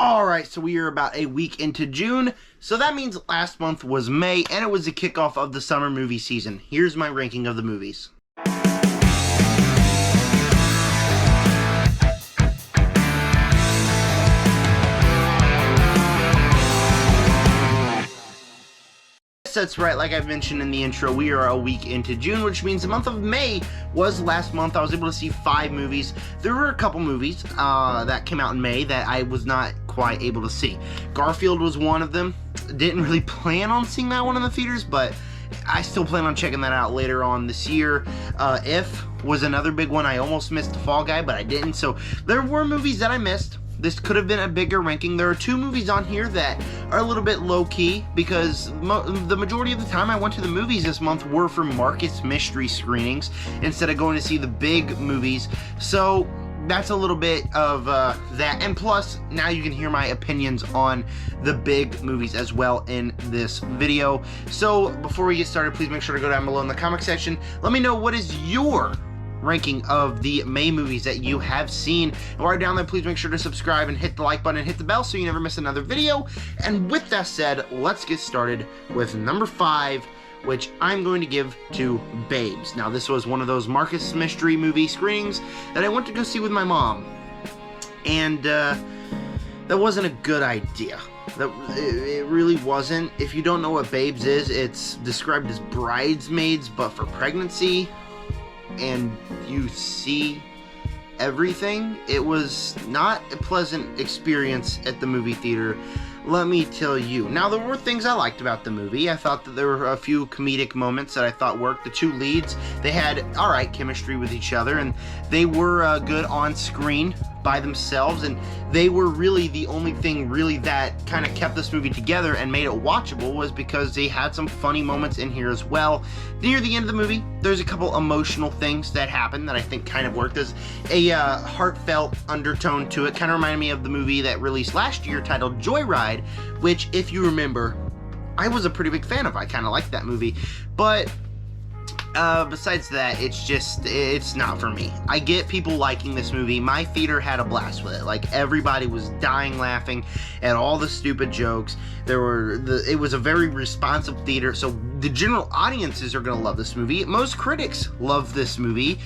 Alright, so we are about a week into June, so that means last month was May, and it was the kickoff of the summer movie season. Here's my ranking of the movies. That's right, like I've mentioned in the intro, we are a week into June, which means the month of May was last month. I was able to see 5 movies. There were a couple movies that came out in May that I was not quite able to see. Garfield was one of them. Didn't really plan on seeing that one in the theaters, but I still plan on checking that out later on this year. If was another big one. I almost missed The Fall Guy, but I didn't. So there were movies that I missed. This could have been a bigger ranking. There are 2 movies on here that are a little bit low-key because the majority of the time I went to the movies this month were for Marcus Mystery screenings instead of going to see the big movies. So that's a little bit of that. And plus, now you can hear my opinions on the big movies as well in this video. So before we get started, please make sure to go down below in the comment section. Let me know what is your ranking of the May movies that you have seen. And while you're down there, please make sure to subscribe and hit the like button and hit the bell so you never miss another video. And with that said, let's get started with number 5, which I'm going to give to Babes. Now, this was one of those Marcus Mystery movie screenings that I went to go see with my mom. And that wasn't a good idea. It really wasn't. If you don't know what Babes is, it's described as Bridesmaids, but for pregnancy. And you see everything. It was not a pleasant experience at the movie theater, let me tell you. Now, there were things I liked about the movie. I thought that there were a few comedic moments that I thought worked. The 2 leads, they had alright chemistry with each other, and they were good on screen by themselves, and they were really the only thing really that kind of kept this movie together and made it watchable was because they had some funny moments in here as well. Near the end of the movie, there's a couple emotional things that happened that I think kind of worked. There's a heartfelt undertone to it. Kind of reminded me of the movie that released last year titled Joyride, which, if you remember, I was a pretty big fan of. I kind of liked that movie, but besides that, it's not for me. I get people liking this movie. My theater had a blast with it. Like, everybody was dying laughing at all the stupid jokes. It was a very responsive theater, so the general audiences are gonna love this movie. Most critics love this movie.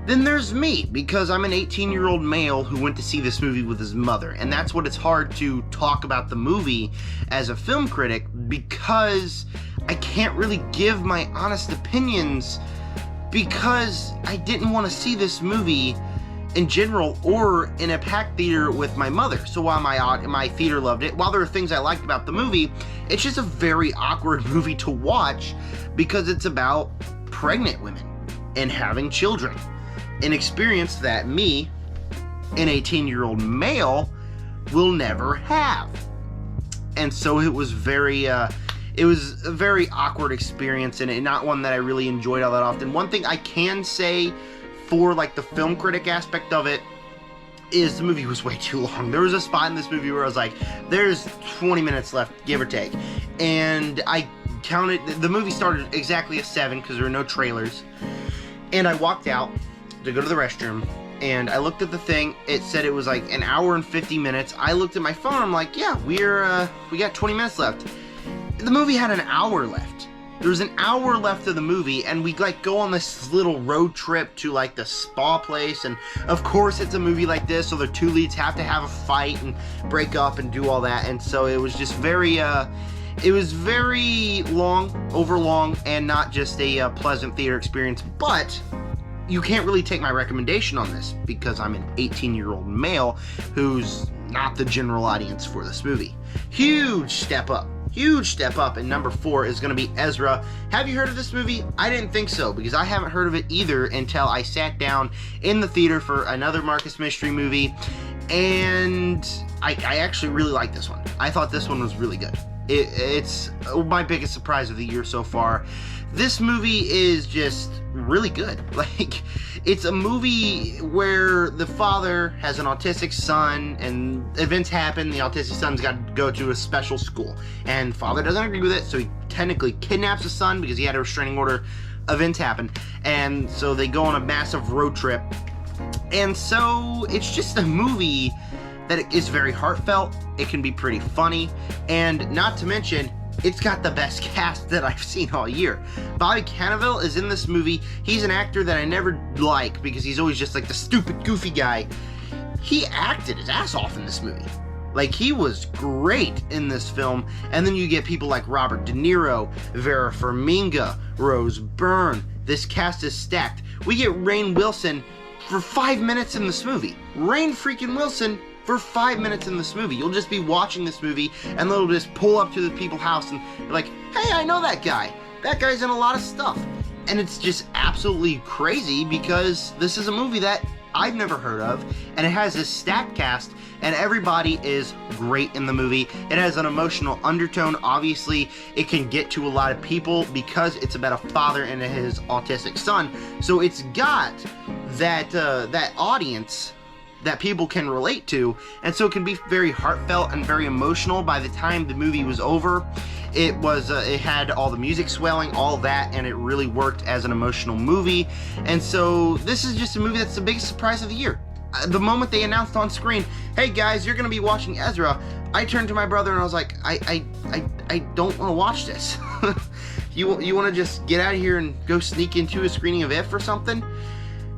Then there's me, because I'm an 18-year-old male who went to see this movie with his mother, and that's what it's hard to talk about the movie as a film critic, because I can't really give my honest opinions because I didn't want to see this movie in general or in a packed theater with my mother. So while my theater loved it, while there are things I liked about the movie, it's just a very awkward movie to watch because it's about pregnant women and having children. An experience that me, an 18-year-old male, will never have. And so it was it was a very awkward experience, and not one that I really enjoyed all that often. One thing I can say for like the film critic aspect of it is the movie was way too long. There was a spot in this movie where I was like, there's 20 minutes left, give or take. And I counted, the movie started exactly at 7 because there were no trailers. And I walked out to go to the restroom, and I looked at the thing. It said it was like an hour and 50 minutes. I looked at my phone. I'm like, yeah, we got 20 minutes left. The movie had an hour left. There was an hour left of the movie, and we like go on this little road trip to like the spa place, and of course it's a movie like this, so the 2 leads have to have a fight and break up and do all that, and so it was just very it was very long, and not just a pleasant theater experience. But you can't really take my recommendation on this because I'm an 18-year-old male who's not the general audience for this movie. Huge step up. And number 4 is going to be Ezra. Have you heard of this movie? I didn't think so, because I haven't heard of it either until I sat down in the theater for another Marcus Mystery movie, and I actually really liked this one. I thought this one was really good. It's my biggest surprise of the year so far. This movie is just really good. Like, it's a movie where the father has an autistic son, and events happen. The autistic son's got to go to a special school, and father doesn't agree with it, so he technically kidnaps the son because he had a restraining order. Events happen, and so they go on a massive road trip. And so it's just a movie that it is very heartfelt, it can be pretty funny, and not to mention, it's got the best cast that I've seen all year. Bobby Cannavale is in this movie. He's an actor that I never like because he's always just like the stupid, goofy guy. He acted his ass off in this movie. Like, he was great in this film. And then you get people like Robert De Niro, Vera Farmiga, Rose Byrne. This cast is stacked. We get Rainn Wilson for 5 minutes in this movie. Rainn freaking Wilson for 5 minutes in this movie. You'll just be watching this movie and they'll just pull up to the people's house and be like, hey, I know that guy. That guy's in a lot of stuff. And it's just absolutely crazy because this is a movie that I've never heard of, and it has this stacked cast, and everybody is great in the movie. It has an emotional undertone. Obviously, it can get to a lot of people because it's about a father and his autistic son. So it's got that that audience that people can relate to, and so it can be very heartfelt and very emotional. By the time the movie was over, it had all the music swelling, all that, and it really worked as an emotional movie. And so this is just a movie that's the biggest surprise of the year. The moment they announced on screen, hey guys, you're gonna be watching Ezra, I turned to my brother and I was like, I don't want to watch this. you want to just get out of here and go sneak into a screening of If or something?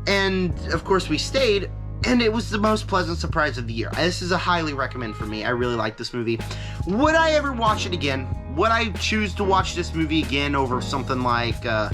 And of course we stayed, and it was the most pleasant surprise of the year. This is a highly recommend for me. I really like this movie. Would I ever watch it again? Would I choose to watch this movie again over something like a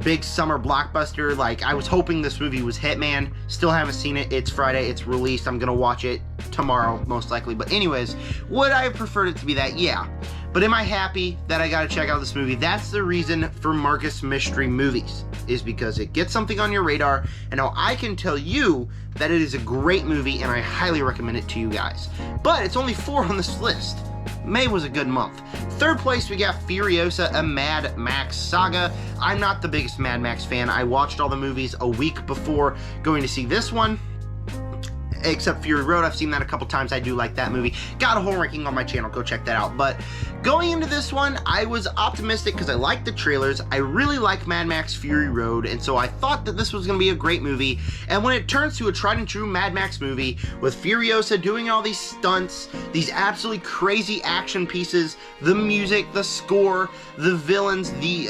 big summer blockbuster? Like, I was hoping this movie was Hitman. Still haven't seen it. It's Friday. It's released. I'm gonna watch it tomorrow, most likely. But anyways, would I have preferred it to be that? Yeah. But am I happy that I gotta check out this movie? That's the reason for Marcus Mystery Movies, is because it gets something on your radar, and now I can tell you that it is a great movie, and I highly recommend it to you guys. But it's only 4 on this list. May was a good month. Third place, we got Furiosa, a Mad Max saga. I'm not the biggest Mad Max fan. I watched all the movies a week before going to see this one. Except Fury Road, I've seen that a couple times. I do like that movie. Got a whole ranking on my channel, go check that out. But going into this one, I was optimistic because I liked the trailers. I really like Mad Max Fury Road, and so I thought that this was going to be a great movie. And when it turns to a tried and true Mad Max movie with Furiosa doing all these stunts, these absolutely crazy action pieces, the music, the score, the villains, the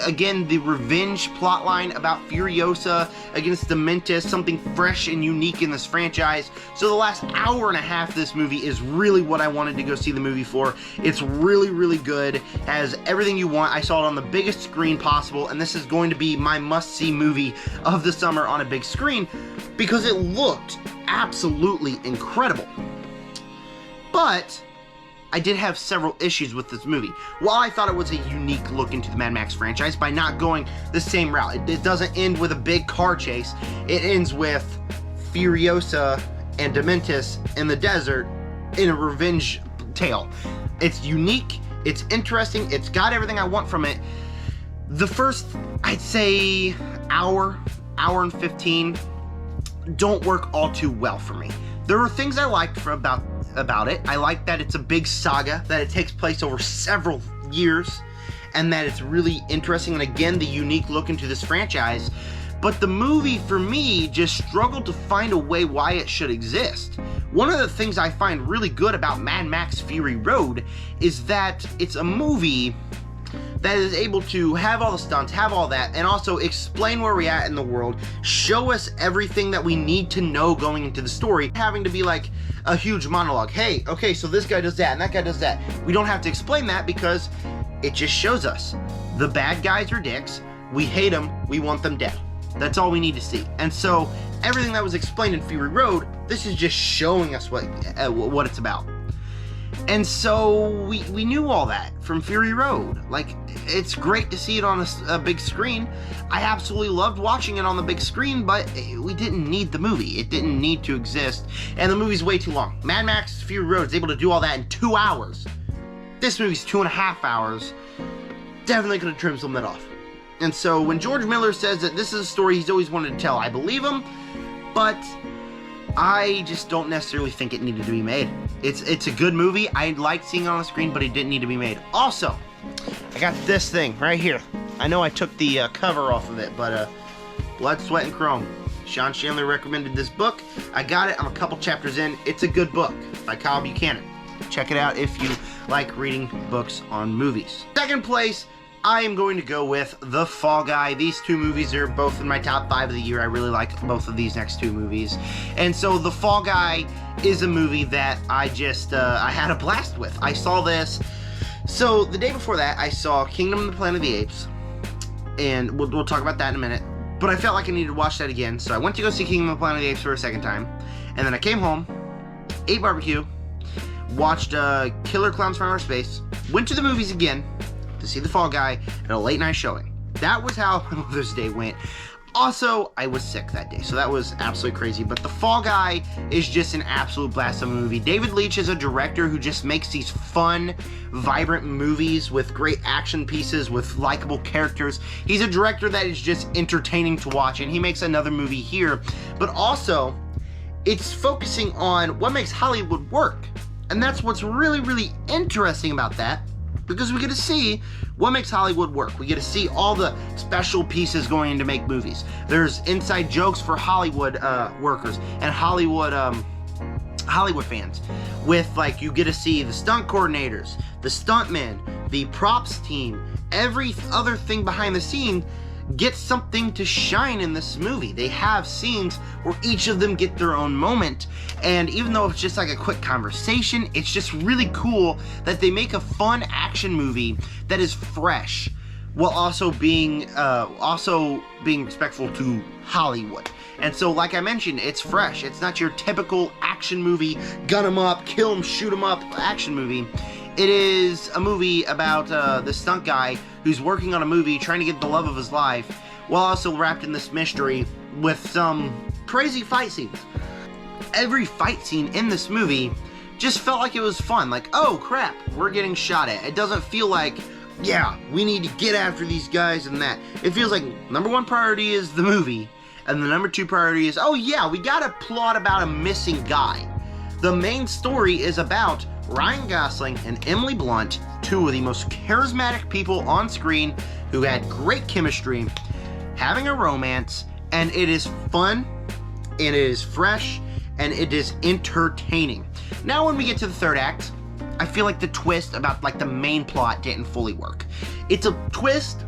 revenge plotline about Furiosa against Dementis, something fresh and unique in this franchise. So the last hour and a half of this movie is really what I wanted to go see the movie for. It's really, really good. Has everything you want. I saw it on the biggest screen possible, and this is going to be my must-see movie of the summer on a big screen because it looked absolutely incredible. But I did have several issues with this movie. While I thought it was a unique look into the Mad Max franchise by not going the same route, it doesn't end with a big car chase. It ends with Furiosa and Dementis in the desert in a revenge tale. It's unique, it's interesting, it's got everything I want from it. The first, I'd say, hour and 15 don't work all too well for me. There are things I liked about it. I like that it's a big saga, that it takes place over several years, and that it's really interesting, and again, the unique look into this franchise. But the movie, for me, just struggled to find a way why it should exist. One of the things I find really good about Mad Max Fury Road is that it's a movie that is able to have all the stunts, have all that, and also explain where we're at in the world, show us everything that we need to know going into the story, having to be like a huge monologue. Hey, okay, so this guy does that, and that guy does that. We don't have to explain that because it just shows us. The bad guys are dicks, we hate them, we want them dead. That's all we need to see. And so everything that was explained in Fury Road, this is just showing us what it's about. And so we knew all that from Fury Road. Like, it's great to see it on a big screen. I absolutely loved watching it on the big screen, but we didn't need the movie. It didn't need to exist. And the movie's way too long. Mad Max Fury Road is able to do all that in 2 hours. This movie's 2.5 hours. Definitely could have trimmed some of that off. And so when George Miller says that this is a story he's always wanted to tell, I believe him, but I just don't necessarily think it needed to be made. It's a good movie. I liked seeing it on the screen, but it didn't need to be made. Also, I got this thing right here. I know I took the cover off of it, but Blood, Sweat, and Chrome. Sean Chandler recommended this book. I got it. I'm a couple chapters in. It's a good book by Kyle Buchanan. Check it out if you like reading books on movies. Second place, I am going to go with The Fall Guy. These two movies are both in my top 5 of the year. I really like both of these next two movies. And so The Fall Guy is a movie that I just, I had a blast with. I saw this. So the day before that, I saw Kingdom of the Planet of the Apes. And we'll talk about that in a minute. But I felt like I needed to watch that again. So I went to go see Kingdom of the Planet of the Apes for a second time. And then I came home, ate barbecue, watched Killer Clowns from Outer Space, went to the movies again to see The Fall Guy at a late night showing. That was how Mother's Day went. Also, I was sick that day, so that was absolutely crazy. But The Fall Guy is just an absolute blast of a movie. David Leitch is a director who just makes these fun, vibrant movies with great action pieces, with likable characters. He's a director that is just entertaining to watch, and he makes another movie here. But also, it's focusing on what makes Hollywood work. And that's what's really, really interesting about that, because we get to see what makes Hollywood work. We get to see all the special pieces going in to make movies. There's inside jokes for Hollywood workers and Hollywood fans. With, like, you get to see the stunt coordinators, the stuntmen, the props team, every other thing behind the scene gets something to shine in this movie. They have scenes where each of them get their own moment, and even though it's just like a quick conversation, it's just really cool that they make a fun action movie that is fresh while also being respectful to Hollywood. And so, like I mentioned, it's fresh. It's not your typical action movie, gun 'em up, kill 'em, shoot 'em up action movie. It is a movie about the stunt guy who's working on a movie, trying to get the love of his life, while also wrapped in this mystery with some crazy fight scenes. Every fight scene in this movie just felt like it was fun. Like, oh crap, we're getting shot at. It doesn't feel like, yeah, we need to get after these guys and that. It feels like number one priority is the movie, and the number two priority is, oh yeah, we got a plot about a missing guy. The main story is about Ryan Gosling and Emily Blunt, two of the most charismatic people on screen who had great chemistry, having a romance, and it is fun, it is fresh, and it is entertaining. Now when we get to the third act, I feel like the twist about like the main plot didn't fully work. It's a twist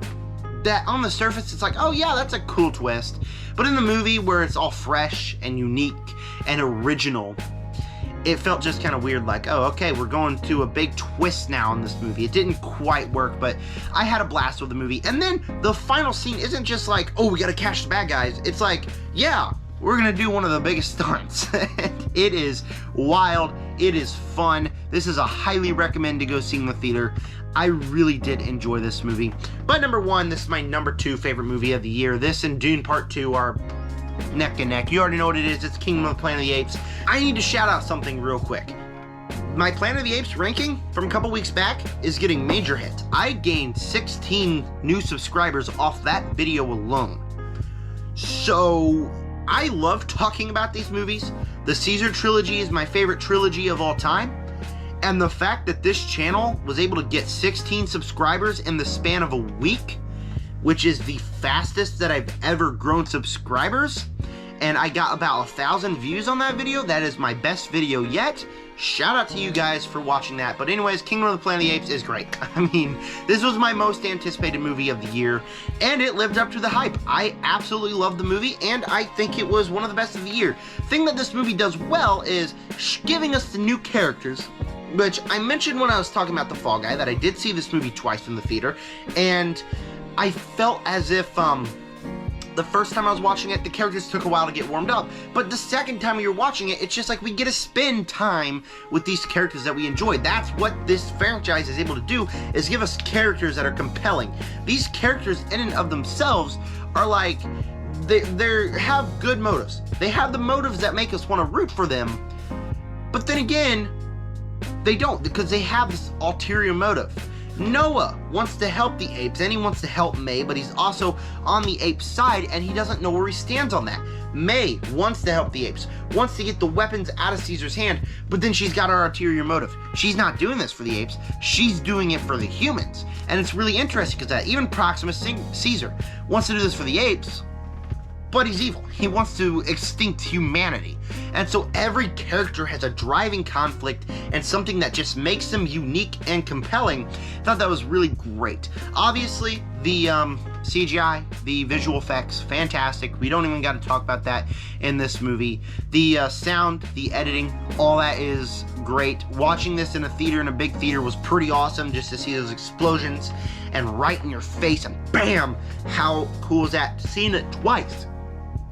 that on the surface it's like, oh yeah, that's a cool twist, but in the movie where it's all fresh and unique and original, it felt just kind of weird, like, oh, okay, we're going to a big twist now in this movie. It didn't quite work, but I had a blast with the movie. And then the final scene isn't just like, oh, we gotta catch the bad guys. It's like, yeah, we're gonna do one of the biggest stunts. It is wild. It is fun. This is a highly recommend to go see in the theater. I really did enjoy this movie. But number one, this is my number 2 favorite movie of the year. This and Dune Part 2 are neck and neck. You already know what it is. It's Kingdom of the Planet of the Apes. I need to shout out something real quick. My Planet of the Apes ranking from a couple weeks back is getting major hits. I gained 16 new subscribers off that video alone. So I love talking about these movies. The Caesar trilogy is my favorite trilogy of all time. And the fact that this channel was able to get 16 subscribers in the span of a week, which is the fastest that I've ever grown subscribers, and I got about 1,000 views on that video. That is my best video yet. Shout out to you guys for watching that. But anyways, Kingdom of the Planet of the Apes is great. I mean, this was my most anticipated movie of the year, and it lived up to the hype. I absolutely loved the movie, and I think it was one of the best of the year. The thing that this movie does well is giving us the new characters, which I mentioned when I was talking about The Fall Guy, that I did see this movie twice in the theater, and I felt as if the first time I was watching it, the characters took a while to get warmed up, but the second time you're watching it, it's just like we get to spend time with these characters that we enjoy. That's what this franchise is able to do, is give us characters that are compelling. These characters in and of themselves are like, they have good motives. They have the motives that make us want to root for them, but then again, they don't, because they have this ulterior motive. Noah wants to help the apes, and he wants to help May, but he's also on the ape side, and he doesn't know where he stands on that. May wants to help the apes, wants to get the weapons out of Caesar's hand, but then she's got her ulterior motive. She's not doing this for the apes, she's doing it for the humans. And it's really interesting because even Proximus Caesar wants to do this for the apes, but he's evil. He wants to extinct humanity. And so every character has a driving conflict and something that just makes them unique and compelling. I thought that was really great. Obviously, the CGI, the visual effects, fantastic. We don't even got to talk about that in this movie. The sound, the editing, all that is great. Watching this in a theater, in a big theater, was pretty awesome just to see those explosions and right in your face and bam! How cool is that? Seeing it twice.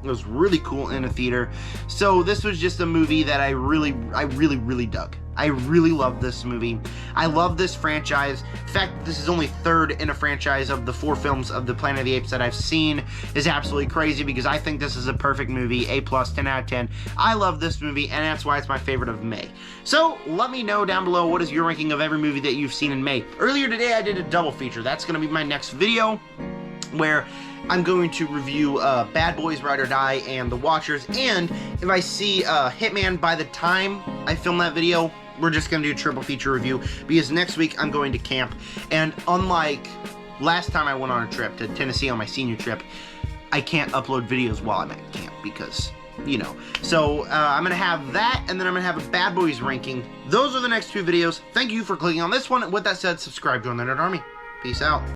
It was really cool in a theater. So this was just a movie that I really dug. I really love this movie. I love this franchise. In fact, this is only third in a franchise of the 4 films of the Planet of the Apes that I've seen. Is absolutely crazy because I think this is a perfect movie. A+, 10 out of 10. I love this movie, and that's why it's my favorite of May. So let me know down below what is your ranking of every movie that you've seen in May. Earlier today, I did a double feature. That's going to be my next video, where I'm going to review Bad Boys, Ride or Die, and The Watchers, and if I see Hitman by the time I film that video, we're just going to do a triple feature review, because next week I'm going to camp, and unlike last time I went on a trip to Tennessee on my senior trip, I can't upload videos while I'm at camp, because, you know. So, I'm going to have that, and then I'm going to have a Bad Boys ranking. Those are the next 2 videos. Thank you for clicking on this one. With that said, subscribe, join the Nerd Army. Peace out.